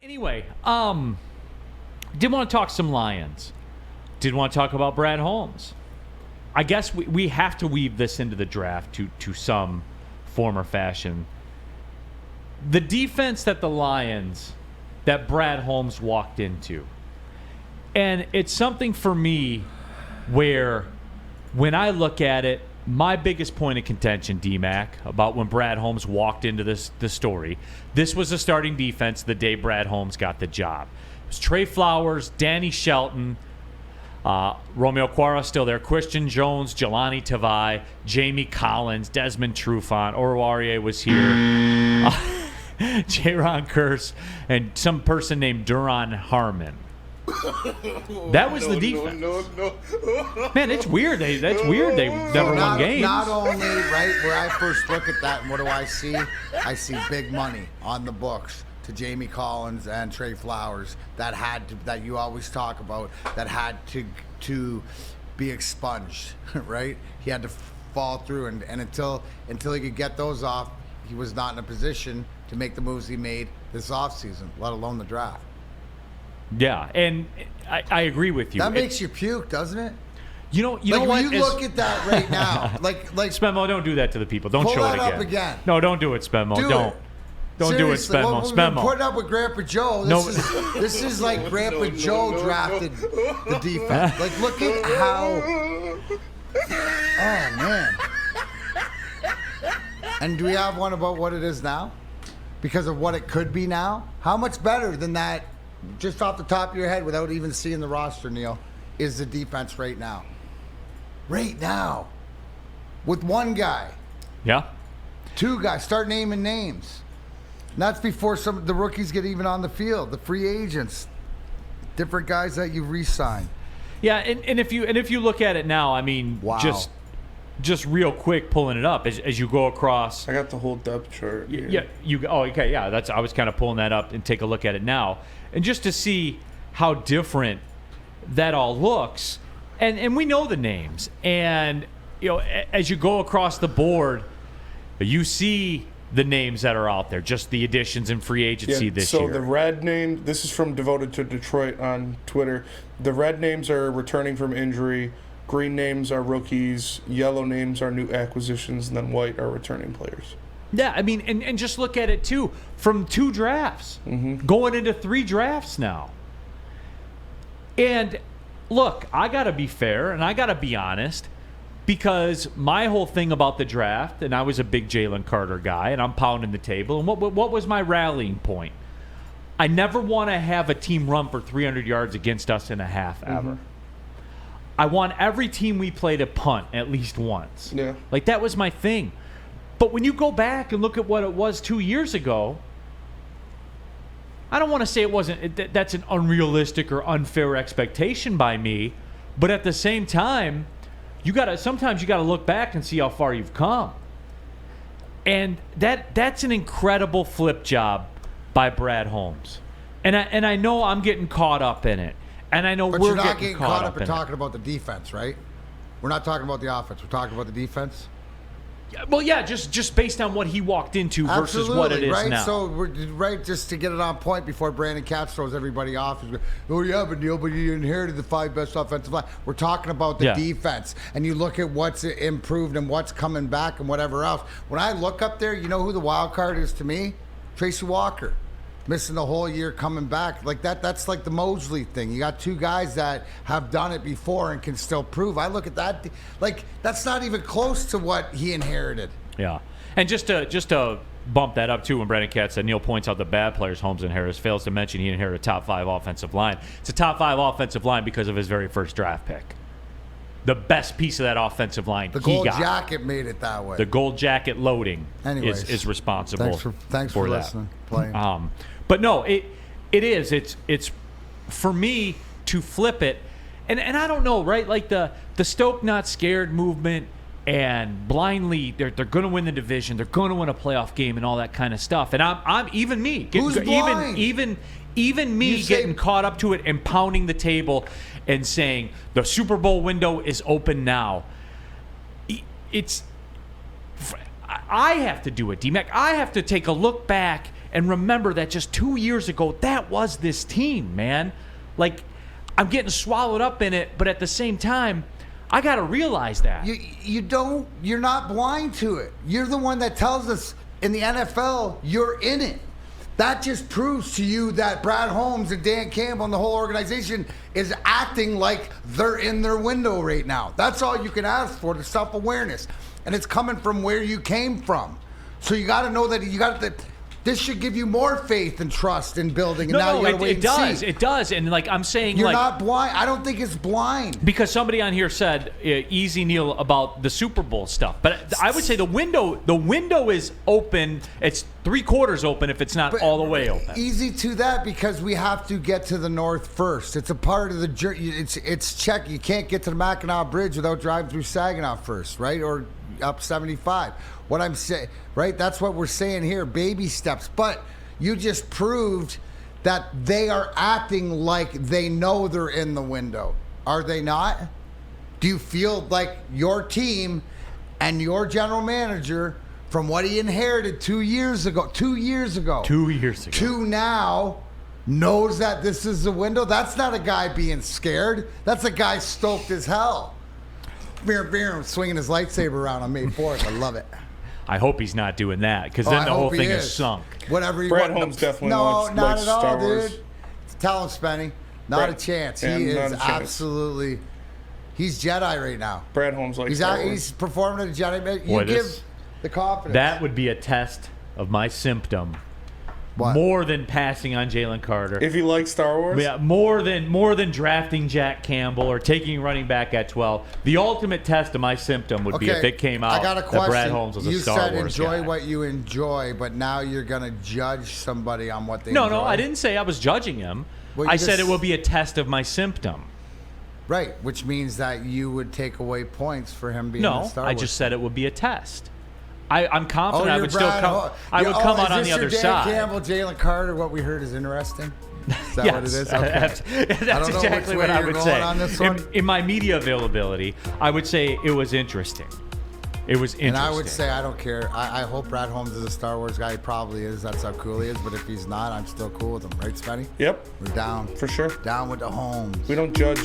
Anyway, did want to talk some Lions. Did want to talk about Brad Holmes. I guess we have to weave this into the draft to some form or fashion. The defense that Brad Holmes walked into. And it's something for me where when I look at it, my biggest point of contention, D-Mac, about when Brad Holmes walked into the story, this was a starting defense the day Brad Holmes got the job. It was Trey Flowers, Danny Shelton, Romeo Quara still there, Christian Jones, Jelani Tavai, Jamie Collins, Desmond Trufant, Oruwariye was here, Jaron Kearse, and some person named Duron Harmon. That was the defense. No. Man, it's weird. That's weird. They never won games. Not only, right, where I first look at that and what do I see? I see big money on the books to Jamie Collins and Trey Flowers that you always talk about, that had to be expunged, right? He had to fall through, and until he could get those off, he was not in a position to make the moves he made this offseason, let alone the draft. Yeah, and I agree with you. That makes you puke, doesn't it? You know what? When you look at that right now, like Spemo, don't do that to the people. Don't show it again. Pull that up again. No, don't do it, Spemo. Don't do it, Spemo. We've Spemo. been putting up with Grandpa Joe. This is like Grandpa Joe drafted the defense. Like, look at how. Oh man. And do we have one about what it is now? Because of what it could be now? How much better than that? Just off the top of your head, without even seeing the roster, Neal, is the defense right now? Right now. With one guy. Yeah. Two guys. Start naming names. And that's before some of the rookies get even on the field. The free agents. Different guys that you've re-signed. Yeah, and if you look at it now, I mean, wow. Just real quick, pulling it up as you go across. I got the whole depth chart. Yeah, okay, yeah. I was kind of pulling that up and take a look at it now, and just to see how different that all looks, and we know the names, and as you go across the board, you see the names that are out there, just the additions in free agency this year. So the red name, this is from Devoted to Detroit on Twitter. The red names are returning from injury. Green names are rookies, yellow names are new acquisitions, and then white are returning players. Yeah, I mean, and just look at it, too, from 2 drafts, going into 3 drafts now. And, look, I got to be fair, and I got to be honest, because my whole thing about the draft, and I was a big Jalen Carter guy, and I'm pounding the table, and what was my rallying point? I never want to have a team run for 300 yards against us in a half, ever. I want every team we play to punt at least once. Yeah. Like, that was my thing. But when you go back and look at what it was 2 years ago, I don't want to say that's an unrealistic or unfair expectation by me, but at the same time, sometimes you gotta look back and see how far you've come. And that's an incredible flip job by Brad Holmes. And I know I'm getting caught up in it. And I know but we're you're not getting caught up in it. talking about the defense, right? We're not talking about the offense. We're talking about the defense. Well, yeah, just based on what he walked into versus what it is right? now. So, just to get it on point before Brandon Katz throws everybody off. Oh, yeah, but Neal, you inherited the 5 best offensive line. We're talking about the defense. And you look at what's improved and what's coming back and whatever else. When I look up there, you know who the wild card is to me? Tracy Walker. Missing the whole year, coming back. Like that's like the Mosley thing. You got 2 guys that have done it before and can still prove. I look at that, like, that's not even close to what he inherited. Yeah. And just to bump that up, too, when Brandon Katz said Neal points out the bad players Holmes inherits, fails to mention he inherited a top 5 offensive line. It's a top 5 offensive line because of his very first draft pick. The best piece of that offensive line the he got. The gold jacket made it that way. The gold jacket loading is responsible thanks for that. Listening, playing. But no, it is. It's for me to flip it, and I don't know, right? Like the Stoke not scared movement, and blindly they're going to win the division, they're going to win a playoff game, and all that kind of stuff. And I'm even me, who's blind? even me getting caught up to it and pounding the table and saying the Super Bowl window is open now. I have to do it, D-Mac. I have to take a look back and remember that just 2 years ago, that was this team, man. Like, I'm getting swallowed up in it, but at the same time, I got to realize that. You're not blind to it. You're the one that tells us in the NFL, you're in it. That just proves to you that Brad Holmes and Dan Campbell and the whole organization is acting like they're in their window right now. That's all you can ask for, the self-awareness. And it's coming from where you came from. So you got to know that this should give you more faith and trust in building. And It does. And like I'm saying, you're not blind. I don't think it's blind. Because somebody on here said, easy, Neal, about the Super Bowl stuff. But I would say the window is open. It's 3/4 open if it's not all the way open. Easy to that because we have to get to the north first. It's a part of the journey. It's check. You can't get to the Mackinac Bridge without driving through Saginaw first, right? Or up 75. What I'm saying, right? That's what we're saying here, baby steps. But you just proved that they are acting like they know they're in the window. Are they not? Do you feel like your team and your general manager, from what he inherited 2 years ago, to now, knows that this is the window? That's not a guy being scared. That's a guy stoked as hell. Swinging his lightsaber around on May 4th. I love it. I hope he's not doing that, because then the whole thing is sunk. Whatever you Brad want. Holmes definitely no, wants not at all, Star Wars. dude. Tell him, Spenny. Not a chance. He is absolutely. He's Jedi right now. Brad Holmes likes Star Wars. He's performing at a Jedi. You give the confidence. That would be a test of my symptom. What? More than passing on Jalen Carter. If you like Star Wars? Yeah, more than drafting Jack Campbell or taking running back at 12. The ultimate test of my symptom would be if it came out that Brad Holmes was a Star Wars guy. You said enjoy what you enjoy, but now you're going to judge somebody on what they enjoy. No, I didn't say I was judging him. Well, I said it will be a test of my symptom. Right, which means that you would take away points for him being a Star Wars. No, I just said it would be a test. I'm confident I would Brad still come. I would come out on the other side. Campbell, Jalen Carter. What we heard is interesting. Is that yes, what it is? Okay. That's exactly what I would say. On this one. In my media availability, I would say it was interesting. It was interesting. And I would say I don't care. I hope Brad Holmes is a Star Wars guy. He probably is. That's how cool he is. But if he's not, I'm still cool with him. Right, Spenny? Yep. We're down. For sure. Down with the Holmes. We don't judge.